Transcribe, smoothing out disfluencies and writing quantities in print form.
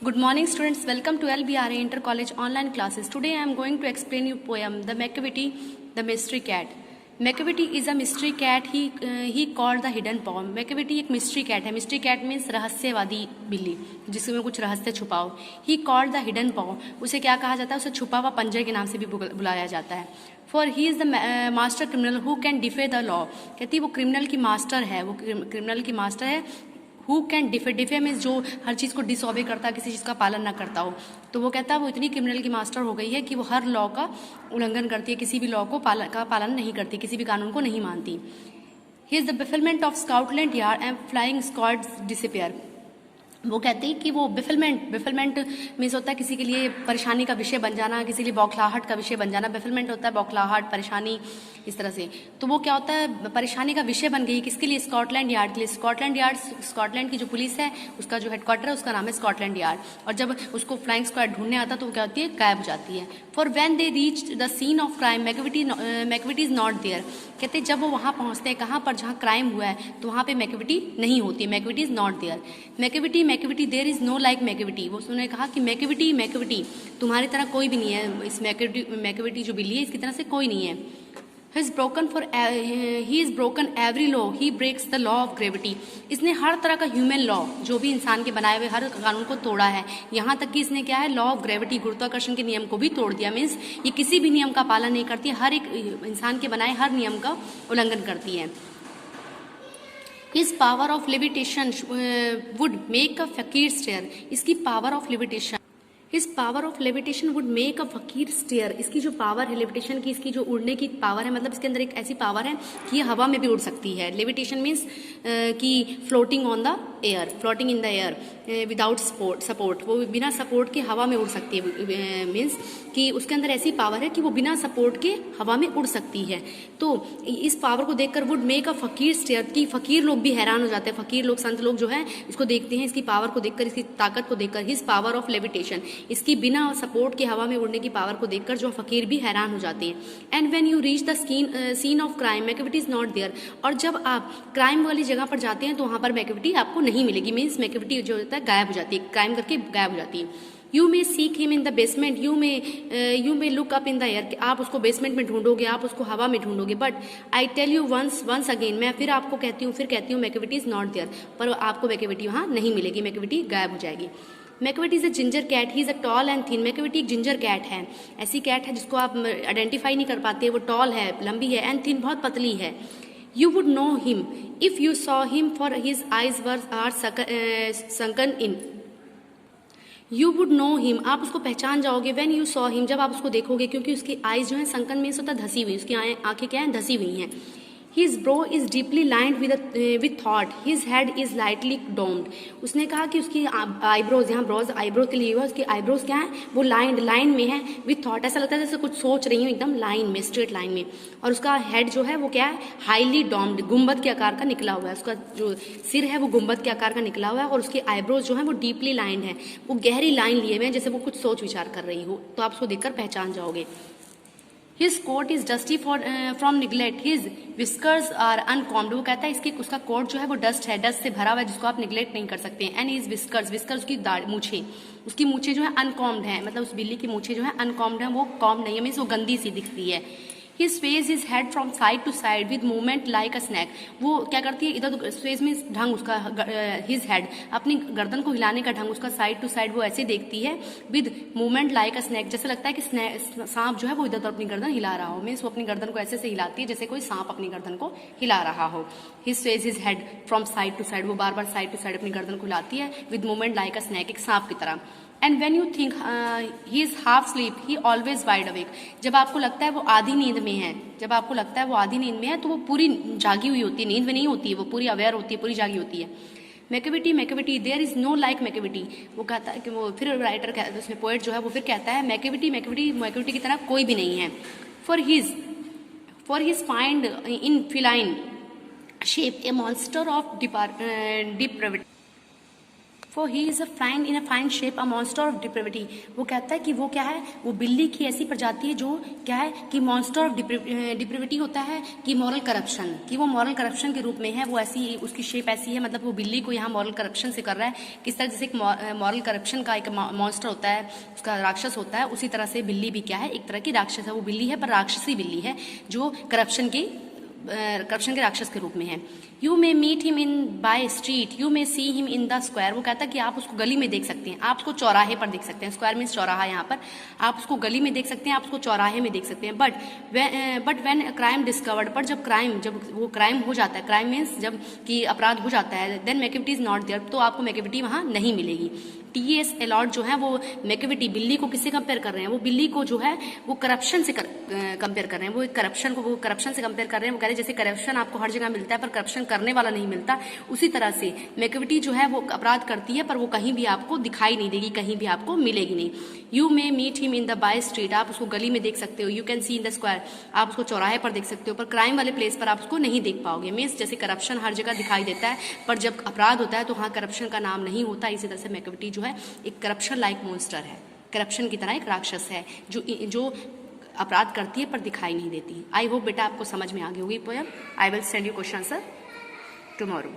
Good morning students, welcome to LBRA Inter College online classes. Today I am going to explain you poem The Macavity, the Mystery Cat. Macavity is a mystery cat, he called the hidden poem. Macavity एक mystery cat है. Mystery cat means रहस्यवादी बिल्ली जिसमें कुछ रहस्य छुपाओ. He called the hidden poem. उसे क्या कहा जाता है? उसे छुपा हुआ पंजर के नाम से भी बुलाया जाता है. For he is the master criminal who can defy the law. कहती है वो क्रिमिनल की मास्टर है, वो क्रिमिनल की मास्टर है. हु कैन डिफे मीन्स जो हर चीज़ को डिसऑबे करता है, किसी चीज़ का पालन ना करता हो. तो वो कहता है वो इतनी क्रिमिनल की मास्टर हो गई है कि वो हर लॉ का उल्लंघन करती है, किसी भी लॉ को पालन नहीं करती, किसी भी कानून को नहीं मानती. He is the bafflement of Scotland Yard and flying squads disappear. वो कहते हैं कि वो बेफिलमेंट मीन्स होता है किसी के लिए परेशानी का विषय बन जाना, किसी के लिए बौखलाहट का विषय बन जाना. बेफिलमेंट होता है बौखलाहट, परेशानी, इस तरह से. तो वो क्या होता है, परेशानी का विषय बन गई. किसके लिए? स्कॉटलैंड यार्ड के लिए. स्कॉटलैंड की जो पुलिस है उसका जो हेडक्वार्टर है उसका नाम है स्कॉटलैंड यार्ड. और जब उसको फ्लाइंग स्क्वाड ढूंढने आता तो वो क्या होती है, गायब हो जाती है. For when they reach the scene of crime Macavity is not there. कहते हैं जब वो वहाँ पहुँचते हैं कहाँ पर जहाँ क्राइम हुआ है तो वहाँ पे मैकविटी नहीं होती है. Macavity is not there. Macavity there is no like Macavity. वो उसने कहा कि मैकविटी तुम्हारी तरह कोई भी नहीं है. इस मैकविटी जो बिल्ली है इसकी तरह से कोई नहीं है. He is broken every law, he breaks the law of gravity. इसने हर तरह का ह्यूमन लॉ जो भी इंसान के बनाए हुए हर कानून को तोड़ा है. यहाँ तक कि इसने क्या है, लॉ ऑफ ग्रेविटी, गुरुत्वाकर्षण के नियम को भी तोड़ दिया. मीन्स ये किसी भी नियम का पालन नहीं करती, हर एक इंसान के बनाए हर नियम का उल्लंघन करती है. His power of levitation would make a fakir stare. इसकी power of levitation, His power of levitation would make a fakir stare. इसकी जो पावर है लेविटेशन की, इसकी जो उड़ने की पावर है, मतलब इसके अंदर एक ऐसी पावर है कि ये हवा में भी उड़ सकती है. लेविटेशन मीन्स कि floating on the air, floating in the air without support. वो बिना सपोर्ट के हवा में उड़ सकती है. मीन्स कि उसके अंदर ऐसी पावर है कि वो बिना सपोर्ट के हवा में उड़ सकती है. तो इस पावर को देखकर वुड मेक अ फकीर स्टेयर, कि फकीर लोग भी हैरान हो जाते हैं. फकीर लोग, संत लोग जो है इसको देखते हैं, इसकी पावर को देखकर, इसकी ताकत को देखकर. हिज पावर ऑफ लेविटेशन, इसकी बिना सपोर्ट के हवा में उड़ने की पावर को देखकर जो फकीर भी हैरान हो जाते हैं. And when you reach the scene of crime Macavity is not there. और जब आप क्राइम वाली जगह पर जाते हैं तो वहाँ पर मैकविटी आपको नहीं मिलेगी. मीन्स मैकविटी जो होता है गायब हो जाती है, क्राइम करके गायब हो जाती है. You may seek him in the basement, you may look up in the air. आप उसको बेसमेंट में ढूंढोगे, आप उसको हवा में ढूंढोगे. But I tell you once again, मैं फिर आपको कहती हूँ मैकविटी इज नॉट देयर. पर आपको मैकविटी वहाँ नहीं मिलेगी, मैकविटी गायब हो जाएगी. Macavity is a ginger cat, he is a tall and thin. Macavity एक जिंजर कैट है, ऐसी कैट है जिसको आप आइडेंटिफाई नहीं कर पाते. वो टॉल है, लंबी है, एंड थिन बहुत पतली है. You would know him if you saw him for his eyes are sunken in. You would know him, आप उसको पहचान जाओगे. व्हेन यू सॉ हिम, जब आप उसको देखोगे, क्योंकि उसकी आईज जो है, संकन मीन्स होता है धसी हुई, उसकी आंखें क्या है, धसी हुई हैं. His brow is deeply lined with thought. His head is lightly domed. उसने कहा कि उसकी आईब्रोज, यहाँ ब्रोज आईब्रो के लिए हुआ, उसकी आईब्रोज क्या है, वो लाइन में है. विथ थॉट, ऐसा लगता है जैसे कुछ सोच रही हूँ, एकदम लाइन में, स्ट्रेट लाइन में. और उसका हेड जो है वो क्या है, हाईली डोम्ड, गुंबद के आकार का निकला हुआ है. उसका जो सिर है वो गुंबद के आकार का निकला हुआ है. और उसकी आईब्रोज जो है वो डीपली लाइंड है, वो गहरी लाइन लिए हुए हैं, जैसे वो कुछ सोच विचार कर रही हो. तो आप उसको देखकर पहचान जाओगे. His coat is dusty from neglect. His whiskers are uncombed. वो कहता है उसका कोट जो है वो डस्ट है, डस्ट से भरा हुआ है, जिसको आप निगलेक्ट नहीं कर सकते. एंड his whiskers उसकी मूछें, उसकी मूछें जो है अनकॉम्ड है, मतलब उस बिल्ली की मूछें जो है अनकॉम्ड है, वो कॉम्ड नहीं है, मीन्स वो गंदी सी दिखती है. His face is head from side to side with movement like a snack. वो क्या करती है, इधर फेस में ढंग उसका, his head अपनी गर्दन को हिलाने का ढंग उसका, साइड टू साइड वो ऐसे देखती है, with movement like a snack, जैसे लगता है कि सांप जो है वो इधर अपनी गर्दन हिला रहा हो. मीन्स वो अपनी गर्दन को ऐसे से हिलाती है जैसे कोई सांप अपनी गर्दन को हिला रहा हो. His face is head from side to side, वो बार बार साइड टू साइड अपनी गर्दन को हिलाती है, with movement like a snack, एक सांप की तरह. And when you think he is half sleep, he always wide awake. जब आपको लगता है वो आधी नींद में है, जब आपको लगता है वो आधी नींद में है, तो वो पूरी जागी हुई होती है, नींद में नहीं होती है, वो पूरी अवेयर होती है, पूरी जागी होती है. Macavity there is no like Macavity. वो कहता है कि वो फिर राइटर कहता है, उसमें पोएट जो है वो फिर कहता है मैकविटी की तरह कोई भी नहीं है. For his find in feline shape A monster of depravity. For he is a fine in a fine shape a monster of depravity. वो कहता है कि वो क्या है, वो बिल्ली की ऐसी प्रजाति है जो क्या है कि मॉन्स्टर ऑफ डिप्रेविटी होता है कि मॉरल करप्शन, कि वो मॉरल करप्शन के रूप में है, वो ऐसी उसकी शेप ऐसी है, मतलब वो बिल्ली को यहाँ मॉरल करप्शन से कर रहा है। किस तरह जैसे एक मॉरल करप्शन का एक मॉन्स्टर होता है, उसका राक्षस होता है, उसी तरह से बिल्ली भी क्या है, एक तरह की राक्षस है। वो बिल्ली है पर राक्षसी बिल्ली है जो करप्शन के राक्षस के रूप में है। You may meet him in by street, you may see him in the square. वो कहता है कि आप उसको गली में देख सकते हैं, आप उसको चौराहे पर देख सकते हैं। स्क्वायर मीन्स चौराहा, यहाँ पर आप उसको गली में देख सकते हैं, आप उसको चौराहे में देख सकते हैं। बट व्हेन क्राइम डिस्कवर्ड, पर जब वो क्राइम हो जाता है, क्राइम मीन्स जब कि अपराध हो जाता है, then Macavity is not there, तो आपको मैकेविटी वहाँ नहीं मिलेगी। T.S. एलॉट जो है वो मैकेविटी बिल्ली को किससे कंपेयर कर रहे हैं, वो बिल्ली को जो है वो करप्शन से कंपेयर कर रहे हैं। वो करप्शन से कंपेयर कर रहे हैं। वो कह रहे हैं जैसे करप्शन आपको हर जगह मिलता है पर करप्शन करने वाला नहीं मिलता, उसी तरह से मैकेविटी जो है वो अपराध करती है पर वो कहीं भी आपको दिखाई नहीं देगी, कहीं भी आपको मिलेगी नहीं। You may meet him in the by street, आप उसको गली में देख सकते हो। You can see in the square, आप उसको चौराहे पर देख सकते हो, पर क्राइम वाले प्लेस पर आप उसको नहीं देख पाओगे। मीन्स जैसे करप्शन हर जगह दिखाई देता है पर जब अपराध होता है तो वहाँ करप्शन का नाम नहीं होता। इसी तरह से मैकेविटी जो है एक करप्शन लाइक मॉन्स्टर है, करप्शन की तरह एक राक्षस है जो अपराध करती है पर दिखाई नहीं देती। आई होप बेटा आपको समझ में आ गई होगी poem. I will send you question answer tomorrow.